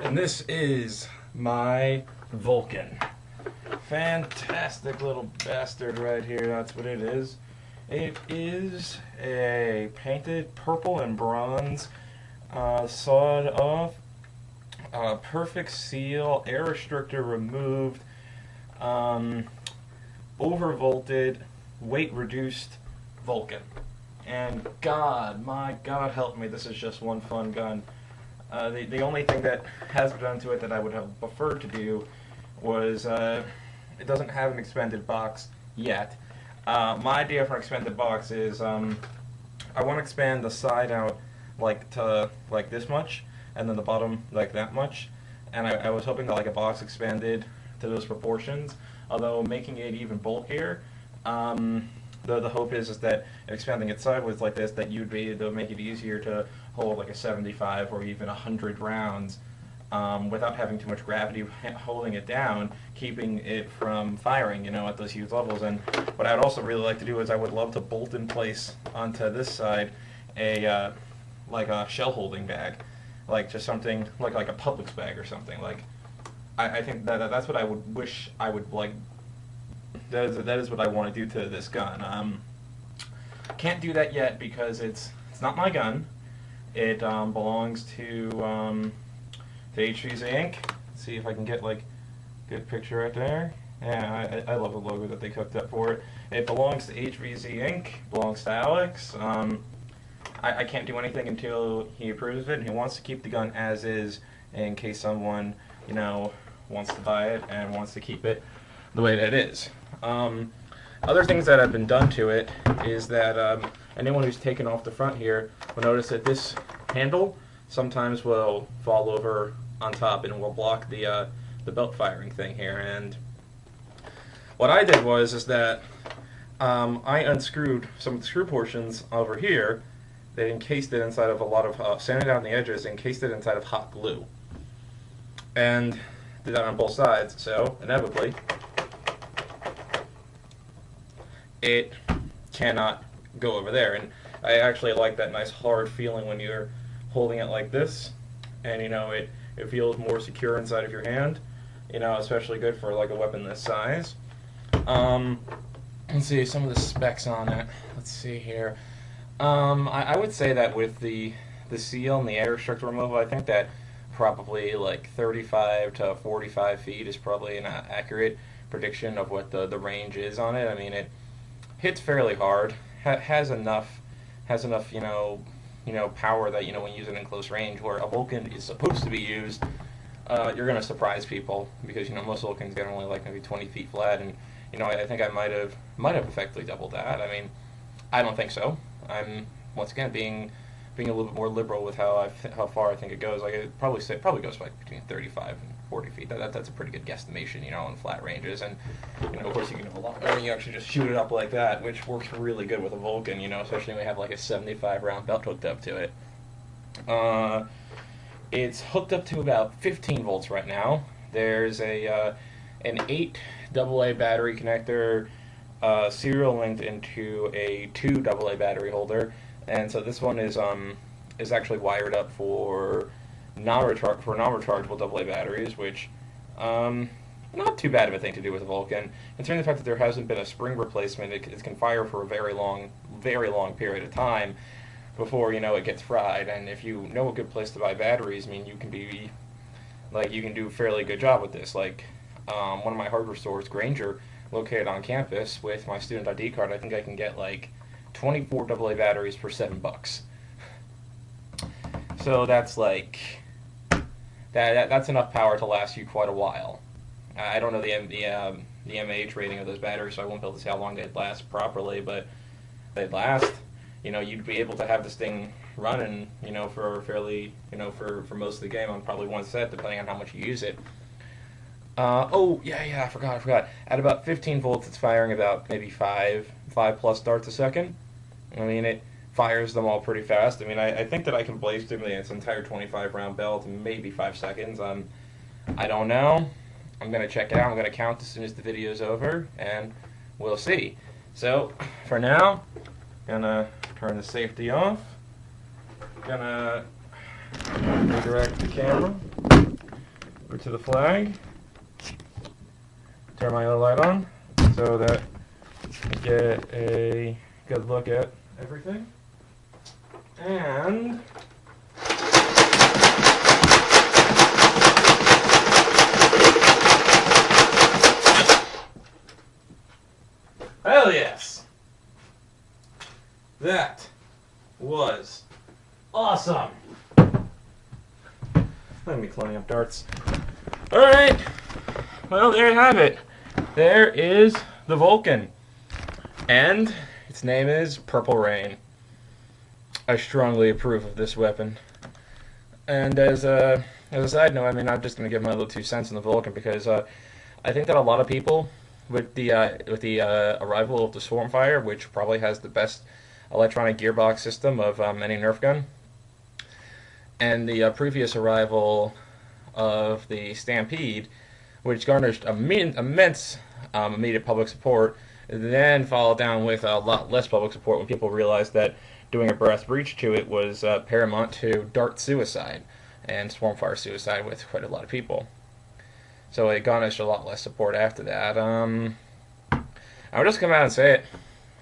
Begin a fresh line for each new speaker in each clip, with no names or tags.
And this is my Vulcan. Fantastic little bastard right here, that's what it is. It is a painted purple and bronze, sawed off, perfect seal, air restrictor removed, overvolted, weight reduced Vulcan. And God, my God help me, this is just one fun gun. The only thing that has been done to it that I would have preferred to do was, it doesn't have an expanded box yet. My idea for an expanded box is, I want to expand the side out to like this much, and then the bottom like that much. And I was hoping that like a box expanded to those proportions, although making it even bulkier. The hope is that expanding it sideways like this, that you'd be able to make it easier to hold like a 75 or even 100 rounds without having too much gravity holding it down, keeping it from firing, at those huge levels. And what I'd also really like to do is I would love to bolt in place onto this side like a shell holding bag, like just something like a Publix bag or something. Like I think that's what I would wish I would like. That is what I want to do to this gun. Can't do that yet because it's not my gun. It belongs to HVZ Inc. Let's see if I can get like a good picture right there. Yeah, I love the logo that they cooked up for it. It belongs to HVZ Inc. Belongs to Alex. I can't do anything until he approves it, and he wants to keep the gun as is in case someone wants to buy it and wants to keep it the way that it is. Other things that have been done to it is that anyone who's taken off the front here will notice that this handle sometimes will fall over on top and will block the belt firing thing here. And what I did is that I unscrewed some of the screw portions over here. They encased it inside of a lot of sanded down the edges, encased it inside of hot glue, and did that on both sides. So inevitably, it cannot go over there. And I actually like that nice hard feeling when you're holding it like this, and it feels more secure inside of your hand, especially good for like a weapon this size. Let's see some of the specs on it. Let's see here. I would say that with the seal and the air restrictor removal, I think that probably like 35 to 45 feet is probably an accurate prediction of what the range is on it. I mean, it hits fairly hard, has enough power that when you use it in close range, where a Vulcan is supposed to be used, you're going to surprise people because most Vulcans get only like maybe 20 feet flat, and I think I might have effectively doubled that. I mean, I don't think so. I'm once again being a little bit more liberal with how far I think it goes. Like it probably goes like between 35 and 40 feet. That's a pretty good guesstimation, on flat ranges. And of course you can do a lot more when you actually just shoot it up like that, which works really good with a Vulcan. Especially when we have like a 75 round belt hooked up to it. It's hooked up to about 15 volts right now. There's an 8 AA battery connector serial linked into a 2 AA battery holder, and so this one is actually wired up for non-rechargeable AA batteries, which not too bad of a thing to do with a Vulcan. Considering the fact that there hasn't been a spring replacement, it can fire for a very long period of time before it gets fried. And if you know a good place to buy batteries, I mean, you can do a fairly good job with this. Like one of my hardware stores, Granger, located on campus, with my student ID card, I think I can get like 24 AA batteries for $7. So that's like that's enough power to last you quite a while. I don't know the mAh rating of those batteries, so I won't be able to say how long they'd last properly, but they'd last. You'd be able to have this thing running, for fairly, for most of the game on probably one set, depending on how much you use it. I forgot. At about 15 volts, it's firing about maybe 5 plus darts a second. I mean, it fires them all pretty fast. I mean, I think that I can blaze stimulate its entire 25 round belt in maybe 5 seconds. I don't know. I'm going to check it out. I'm going to count as soon as the video's over, and we'll see. So, for now, gonna turn the safety off. Gonna redirect the camera. Over to the flag. Turn my other light on so that I get a good look at everything. And hell yes! That was awesome! Let me clean up darts. Alright, well there you have it. There is the Vulcan. And its name is Purple Rain. I strongly approve of this weapon. And as a side note, I mean, I'm just going to give my little 2 cents on the Vulcan because I think that a lot of people, with the arrival of the Swarmfire, which probably has the best electronic gearbox system of any Nerf gun, and the previous arrival of the Stampede, which garnished immense immediate public support, then followed down with a lot less public support when people realized that doing a brass breach to it was paramount to dart suicide and Swarmfire suicide with quite a lot of people. So it garnished a lot less support after that. I would just come out and say it.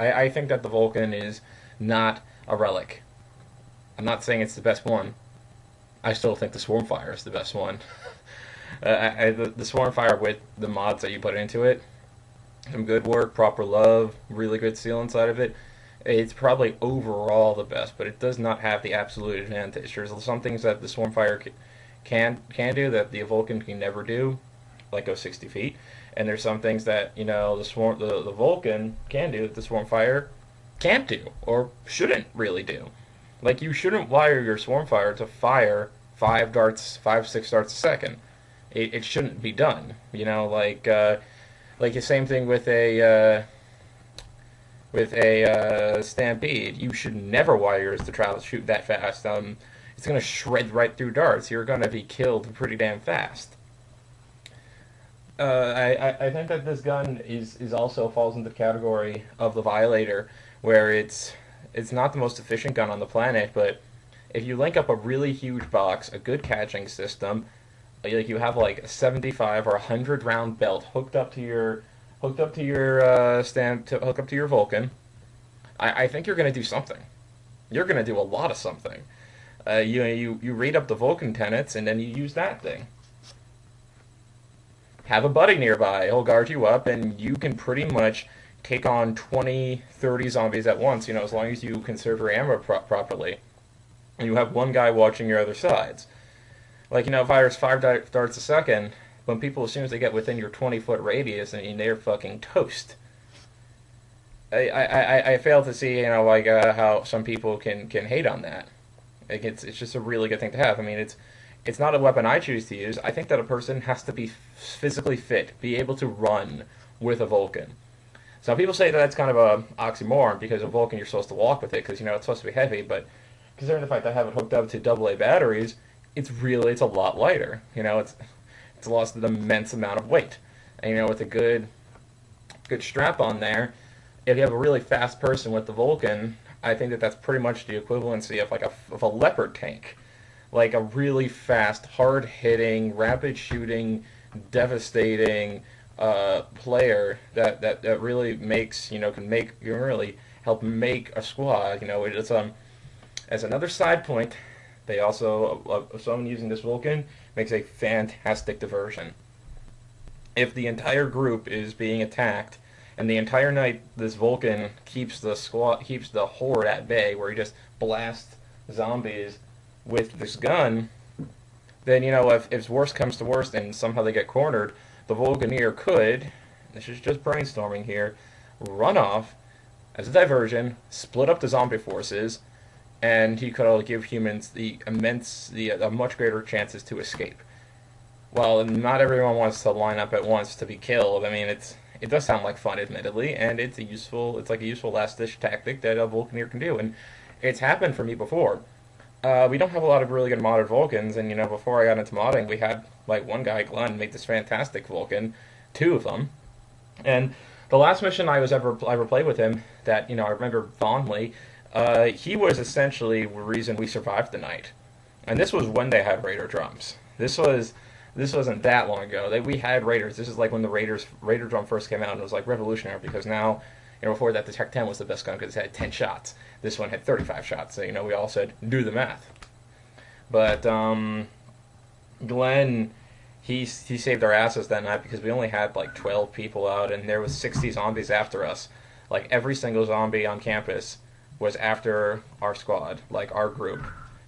I think that the Vulcan is not a relic. I'm not saying it's the best one. I still think the Swarmfire is the best one. The Swarmfire with the mods that you put into it, some good work, proper love, really good seal inside of it, it's probably overall the best, but it does not have the absolute advantage. There's some things that the Swarmfire can do that the Vulcan can never do, like go 60 feet, and there's some things that, you know, the Vulcan can do that the Swarmfire can't do, or shouldn't really do. Like, you shouldn't wire your Swarmfire to fire 5, 6 darts a second. It shouldn't be done. You know, like the same thing with a Stampede. You should never wire yours to shoot that fast. It's going to shred right through darts. You're going to be killed pretty damn fast. I think that this gun is also falls into the category of the Violator, where it's not the most efficient gun on the planet, but if you link up a really huge box, a good catching system, like you have like a 75 or 100 round belt hooked up to your Vulcan, I think you're going to do something. You're going to do a lot of something. You read up the Vulcan tenets and then you use that thing. Have a buddy nearby. He'll guard you up, and you can pretty much take on 20, 30 zombies at once, you know, as long as you conserve your ammo properly. And you have one guy watching your other sides. Like, you know, fires 5 darts a second, when people, as soon as they get within your 20-foot radius, I mean, they're fucking toast. I fail to see, you know, like, how some people can hate on that. Like, it's just a really good thing to have. I mean, it's not a weapon I choose to use. I think that a person has to be physically fit, be able to run with a Vulcan. Some people say that that's kind of a oxymoron, because a Vulcan you're supposed to walk with it, because, you know, it's supposed to be heavy, but considering the fact that I have it hooked up to AA batteries, it's a lot lighter. You know, it's lost an immense amount of weight. And, you know, with a good strap on there, if you have a really fast person with the Vulcan, I think that that's pretty much the equivalency of like a Leopard tank. Like a really fast, hard-hitting, rapid-shooting, devastating player that really makes, you know, can really help make a squad. You know, it's as another side point, they also someone using this Vulcan makes a fantastic diversion. If the entire group is being attacked, and the entire night this Vulcan keeps the horde at bay, where he just blasts zombies with this gun, then, you know, if worst comes to worst and somehow they get cornered, the Vulcaneer could, this is just brainstorming here, run off as a diversion, split up the zombie forces, and he could give humans the much greater chances to escape. Well, not everyone wants to line up at once to be killed. I mean, it does sound like fun, admittedly, and it's like a useful last-ditch tactic that a Vulcaneer can do, and it's happened for me before. We don't have a lot of really good modded Vulcans, and, you know, before I got into modding, we had, like, one guy, Glenn, make this fantastic Vulcan, 2 of them, and the last mission I ever played with him that, you know, I remember fondly, he was essentially the reason we survived the night. And this was when they had Raider drums. This was this wasn't that long ago. We had Raiders. This is like when the Raider drum first came out, and it was like revolutionary because now, before that, the Tech 10 was the best gun because it had 10 shots. This one had 35 shots. So we all said do the math. But Glenn, he saved our asses that night because we only had like 12 people out, and there was 60 zombies after us. Like every single zombie on campus was after our squad, like our group.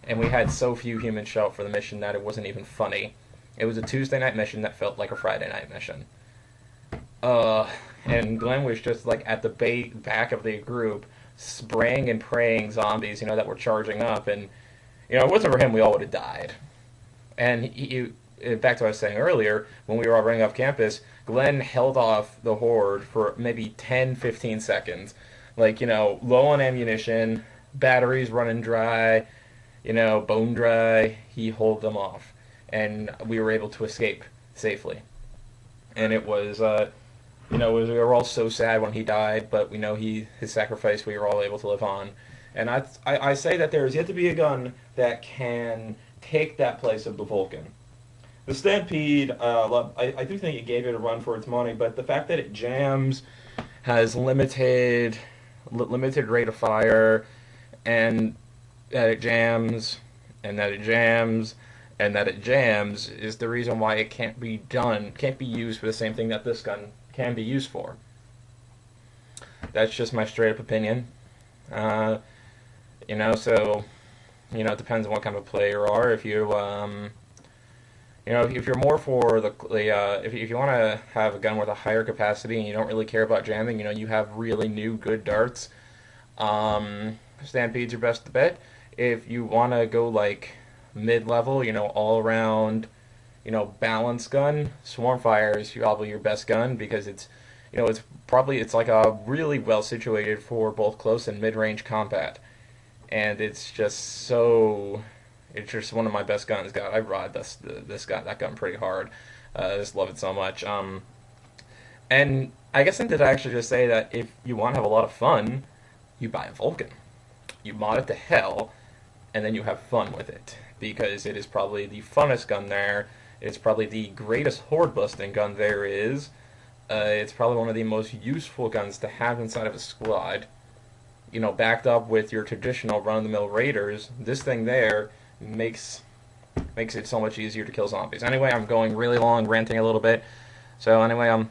And we had so few humans show up for the mission that it wasn't even funny. It was a Tuesday night mission that felt like a Friday night mission. And Glenn was just like at the back of the group, spraying and praying zombies, that were charging up. And, if it wasn't for him, we all would have died. And back to what I was saying earlier, when we were all running off campus, Glenn held off the horde for maybe 10, 15 seconds. Like, low on ammunition, batteries running dry, bone dry. He held them off. And we were able to escape safely. And it was, we were all so sad when he died, but we know his sacrifice, we were all able to live on. And I say that there is yet to be a gun that can take that place of the Vulcan. The Stampede, I do think it gave it a run for its money, but the fact that it jams, has limited rate of fire, and that it jams, and that it jams, and that it jams is the reason why it can't be used for the same thing that this gun can be used for. That's just my straight up opinion. So, it depends on what kind of player you are. If you, if you're more for if you want to have a gun with a higher capacity and you don't really care about jamming, you have really new good darts, Stampede's your best bet. If you want to go like mid-level, all around, balanced gun, Swarmfire is probably your best gun because it's like a really well situated for both close and mid-range combat, and it's just one of my best guns. God, I ride that gun pretty hard. I just love it so much. And I guess I did actually just say that if you want to have a lot of fun, you buy a Vulcan. You mod it to hell, and then you have fun with it because it is probably the funnest gun there. It's probably the greatest horde-busting gun there is. It's probably one of the most useful guns to have inside of a squad. Backed up with your traditional run-of-the-mill raiders, this thing there makes it so much easier to kill zombies. Anyway, I'm going really long, ranting a little bit. So anyway,